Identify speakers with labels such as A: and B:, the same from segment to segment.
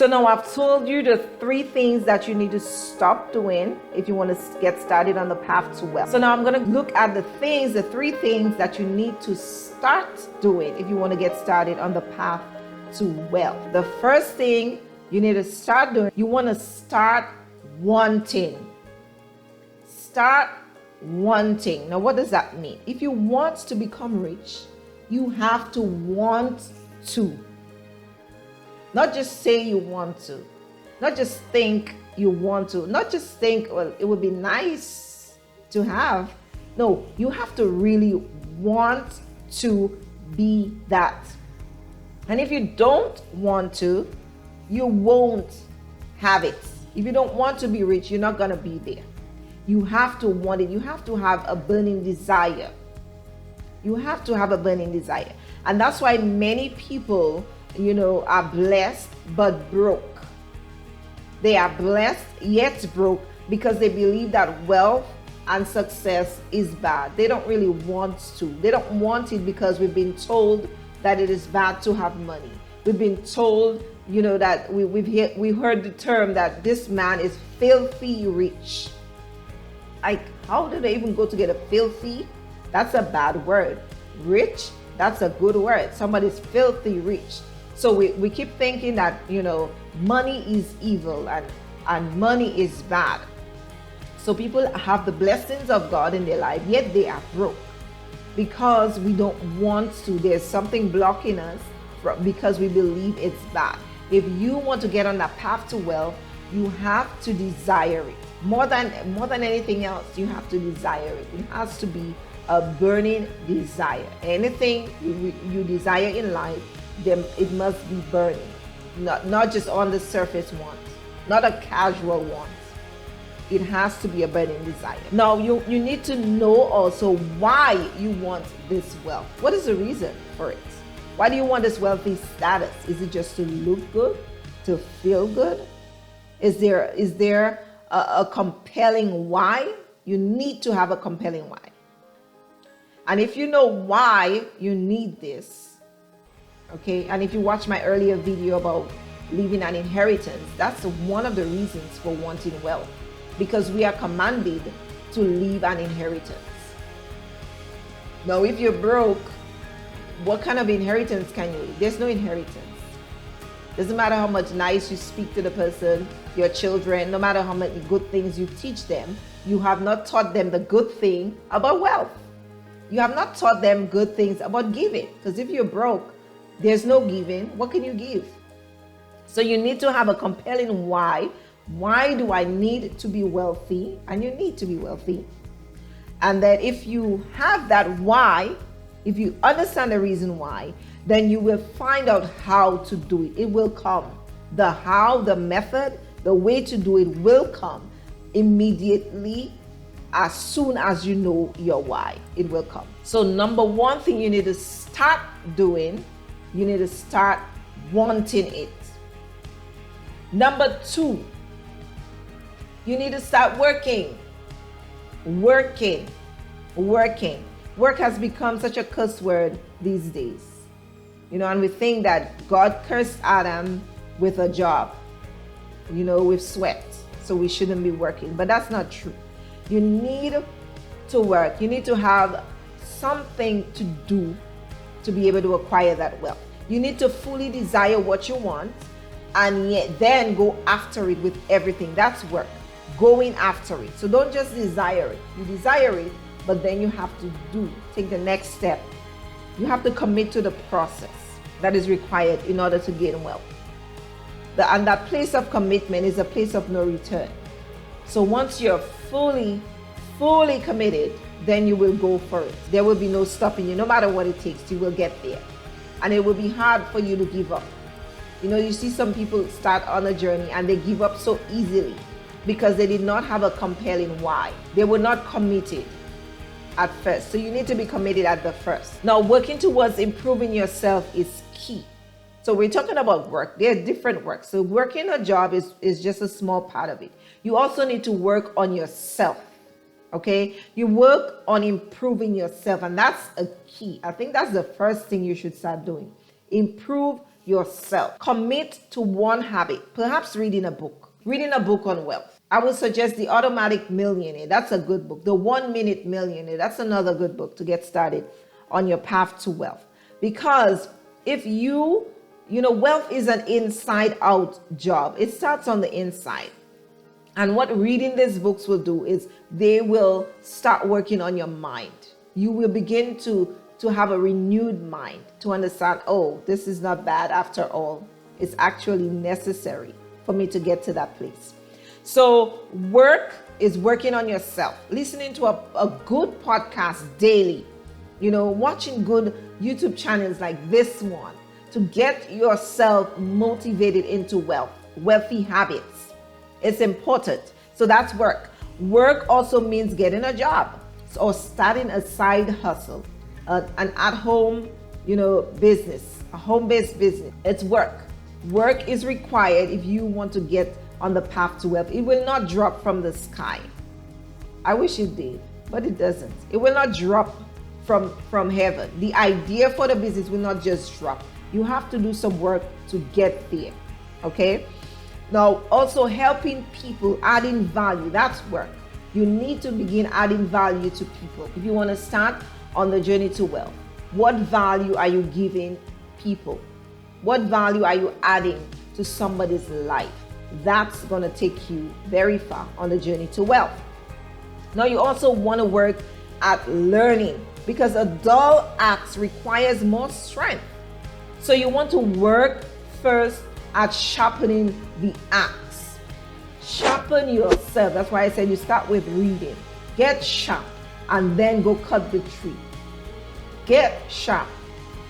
A: So now I've told you the 3 things that you need to stop doing if you want to get started on the path to wealth. So now I'm going to look at the 3 things that you need to start doing if you want to get started on the path to wealth. The first thing you need to start doing, you want to start wanting. Start wanting. Now, what does that mean? If you want to become rich, you have to want to. Not just say you want to. Not just think you want to. Not just think, well, it would be nice to have. No, you have to really want to be that. And if you don't want to, you won't have it. If you don't want to be rich, you're not going to be there. You have to want it. You have to have a burning desire. You have to have a burning desire. And that's why many people, are blessed but broke. They are blessed yet broke because they believe that wealth and success is bad. They don't really want to. They don't want it because we've been told that it is bad to have money. We've been told, that we heard the term that this man is filthy rich. Like, how do they even go to get a filthy? That's a bad word. Rich, that's a good word. Somebody's filthy rich. So we keep thinking that, money is evil and money is bad. So people have the blessings of God in their life, yet they are broke because we don't want to. There's something blocking us because we believe it's bad. If you want to get on that path to wealth, you have to desire it. More than anything else, you have to desire it. It has to be a burning desire. Anything you desire in life, then it must be burning. Not just on the surface want, not a casual want. It has to be a burning desire. Now, you need to know also why you want this wealth. What is the reason for it? Why do you want this wealthy status? Is it just to look good, to feel good? Is there a compelling why? You need to have a compelling why. And if you know why you need this, okay, and if you watch my earlier video about leaving an inheritance, that's one of the reasons for wanting wealth, because we are commanded to leave an inheritance. Now, if you're broke, what kind of inheritance can you leave? There's no inheritance. Doesn't matter how much nice you speak to the person, your children, no matter how many good things you teach them, you have not taught them the good thing about wealth. You have not taught them good things about giving. Because if you're broke, there's no giving. What can you give? So you need to have a compelling why. Why do I need to be wealthy? And you need to be wealthy. And that if you have that why, if you understand the reason why, then you will find out how to do it. It will come. The how, the method, the way to do it will come immediately. As soon as you know your why, it will come. So number 1 thing you need to start doing, you need to start wanting it. Number 2, you need to start working. Working. Work has become such a curse word these days. And we think that God cursed Adam with a job, with sweat. So we shouldn't be working. But that's not true. You need to work. You need to have something to do to be able to acquire that wealth. You need to fully desire what you want and yet then go after it with everything. That's work. Going after it. So don't just desire it. You desire it, but then you have to take the next step. You have to commit to the process that is required in order to gain wealth. And that place of commitment is a place of no return. So once you're fully committed, then you will go for it. There will be no stopping you. No matter what it takes, you will get there. And it will be hard for you to give up. You see some people start on a journey and they give up so easily because they did not have a compelling why. They were not committed at first. So you need to be committed at the first. Now, working towards improving yourself is key. So we're talking about work. There are different work. So working a job is just a small part of it. You also need to work on yourself. Okay? You work on improving yourself, and that's a key. I think that's the first thing you should start doing. Improve yourself. Commit to one habit, perhaps reading a book. Reading a book on wealth. I would suggest The Automatic Millionaire. That's a good book. The 1 Minute Millionaire. That's another good book to get started on your path to wealth. Because if wealth is an inside out job. It starts on the inside. And what reading these books will do is they will start working on your mind. You will begin to have a renewed mind, to understand, oh, this is not bad after all. It's actually necessary for me to get to that place. So work is working on yourself, listening to a good podcast daily, watching good YouTube channels like this one to get yourself motivated into wealthy habits. It's important. So that's work. Work also means getting a job or starting a side hustle, an at-home, business, a home-based business. It's work. Work is required if you want to get on the path to wealth. It will not drop from the sky. I wish it did, but it doesn't. It will not drop from heaven. The idea for the business will not just drop. You have to do some work to get there. Okay? Now, also helping people, adding value, that's work. You need to begin adding value to people. If you want to start on the journey to wealth, what value are you giving people? What value are you adding to somebody's life? That's going to take you very far on the journey to wealth. Now, you also want to work at learning, because a dull axe requires more strength. So you want to work first at sharpening the axe. Sharpen yourself. That's why I said you start with reading. Get sharp and then go cut the tree. Get sharp,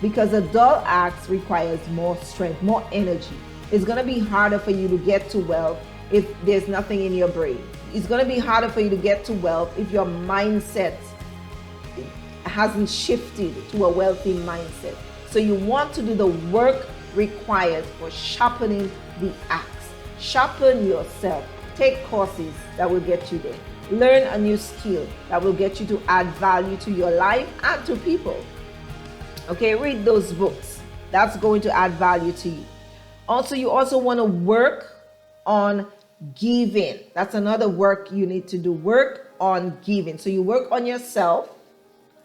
A: because a dull axe requires more strength, more energy. It's going to be harder for you to get to wealth if there's nothing in your brain. It's going to be harder for you to get to wealth if your mindset hasn't shifted to a wealthy mindset. So you want to do the work required for sharpening the axe. Sharpen yourself. Take courses that will get you there. Learn a new skill that will get you to add value to your life and to people. Okay, read those books. That's going to add value to you. Also, you also want to work on giving. That's another work you need to do. Work on giving. So you work on yourself.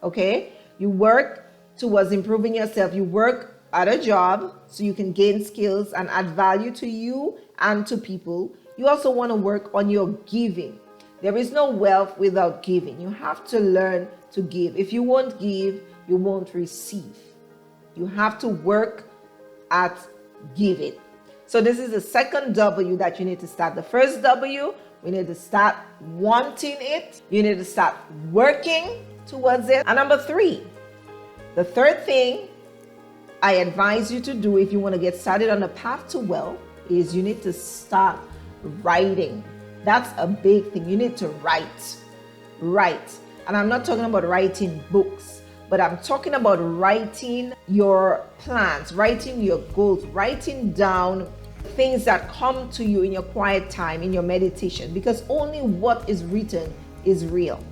A: Okay, you work towards improving yourself. You work at a job so you can gain skills and add value to you and to people. You also want to work on your giving. There is no wealth without giving. You have to learn to give. If you won't give, you won't receive. You have to work at giving. So this is the second W that you need to start. The first W, we need to start wanting it. You need to start working towards it. And number 3, the third thing I advise you to do if you want to get started on the path to wealth is you need to start writing. That's a big thing. You need to write. And I'm not talking about writing books, but I'm talking about writing your plans, writing your goals, writing down things that come to you in your quiet time, in your meditation, because only what is written is real.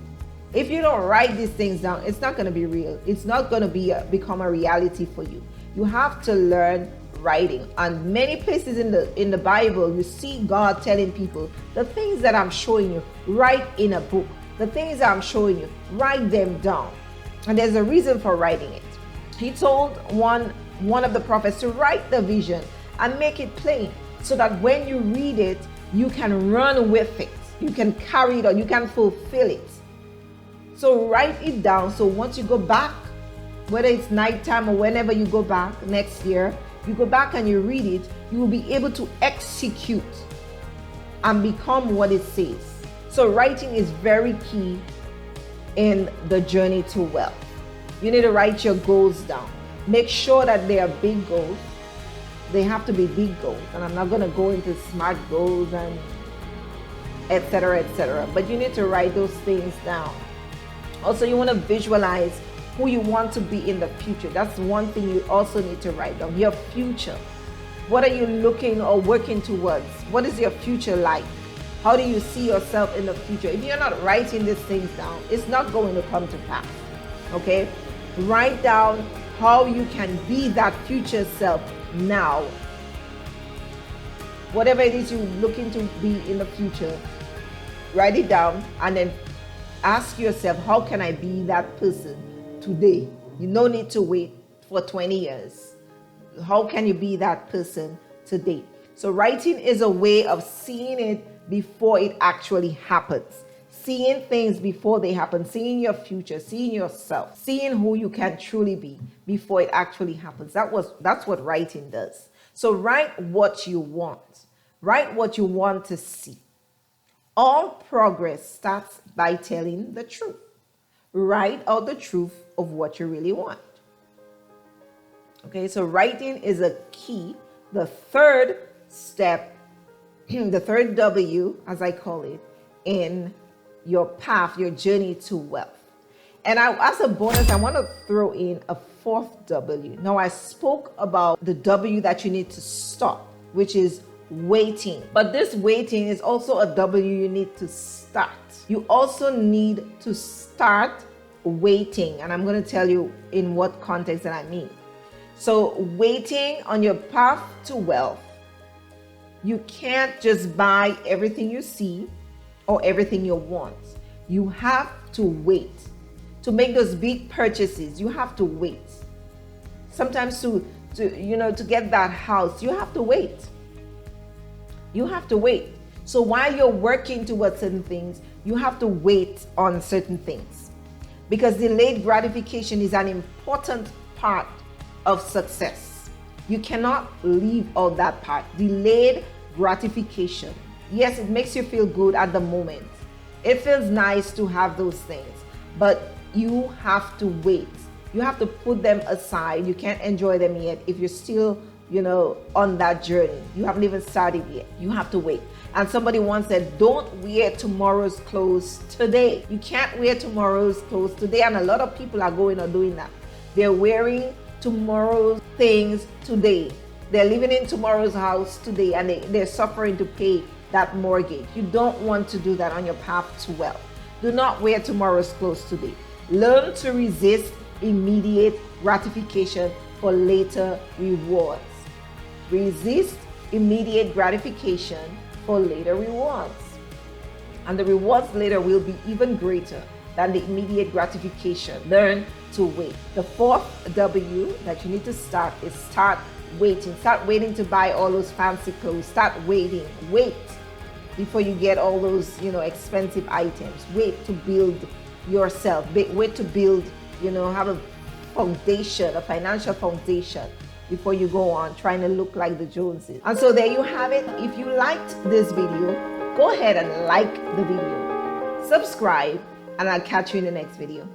A: If you don't write these things down, it's not going to be real. It's not going to become a reality for you. You have to learn writing. And many places in the Bible, you see God telling people, the things that I'm showing you, write in a book. The things that I'm showing you, write them down. And there's a reason for writing it. He told one of the prophets to write the vision and make it plain, so that when you read it, you can run with it. You can carry it on. You can fulfill it. So write it down. So once you go back, whether it's nighttime or whenever you go back next year, you go back and you read it, you will be able to execute and become what it says. So writing is very key in the journey to wealth. You need to write your goals down. Make sure that they are big goals. They have to be big goals. And I'm not going to go into SMART goals and etc., etc. But you need to write those things down. Also, you want to visualize who you want to be in the future. That's one thing you also need to write down. Your future. What are you looking or working towards? What is your future like? How do you see yourself in the future? If you're not writing these things down, it's not going to come to pass. Okay? Write down how you can be that future self now. Whatever it is you're looking to be in the future, write it down and then ask yourself, how can I be that person today? You no need to wait for 20 years. How can you be that person today? So writing is a way of seeing it before it actually happens. Seeing things before they happen, seeing your future, seeing yourself, seeing who you can truly be before it actually happens. That's what writing does. So write what you want. Write what you want to see. All progress starts by telling the truth. Write out the truth of what you really want. Okay, so writing is a key. The third step, the third W, as I call it, in your path, your journey to wealth. And as a bonus, I want to throw in a fourth W. Now, I spoke about the W that you need to stop, which is waiting. But this waiting is also a W you need to start. You also need to start waiting. And I'm going to tell you in what context that I mean. So waiting on your path to wealth, you can't just buy everything you see or everything you want. You have to wait. To make those big purchases, you have to wait. Sometimes to get that house, you have to wait. You have to wait. So while you're working towards certain things, you have to wait on certain things. Because delayed gratification is an important part of success. You cannot leave out that part. Delayed gratification. Yes, it makes you feel good at the moment. It feels nice to have those things, but you have to wait. You have to put them aside. You can't enjoy them yet if you're still, on that journey. You haven't even started yet. You have to wait. And somebody once said, don't wear tomorrow's clothes today. You can't wear tomorrow's clothes today. And a lot of people are doing that. They're wearing tomorrow's things today. They're living in tomorrow's house today, and they're suffering to pay that mortgage. You don't want to do that on your path to wealth. Do not wear tomorrow's clothes today. Learn to resist immediate gratification for later rewards. Resist immediate gratification for later rewards. And the rewards later will be even greater than the immediate gratification. Learn to wait. The fourth W that you need to start is start waiting. Start waiting to buy all those fancy clothes. Start waiting. Wait before you get all those, expensive items. Wait to build yourself. Wait to build, have a foundation, a financial foundation before you go on trying to look like the Joneses. And so there you have it. If you liked this video, go ahead and like the video, subscribe, and I'll catch you in the next video.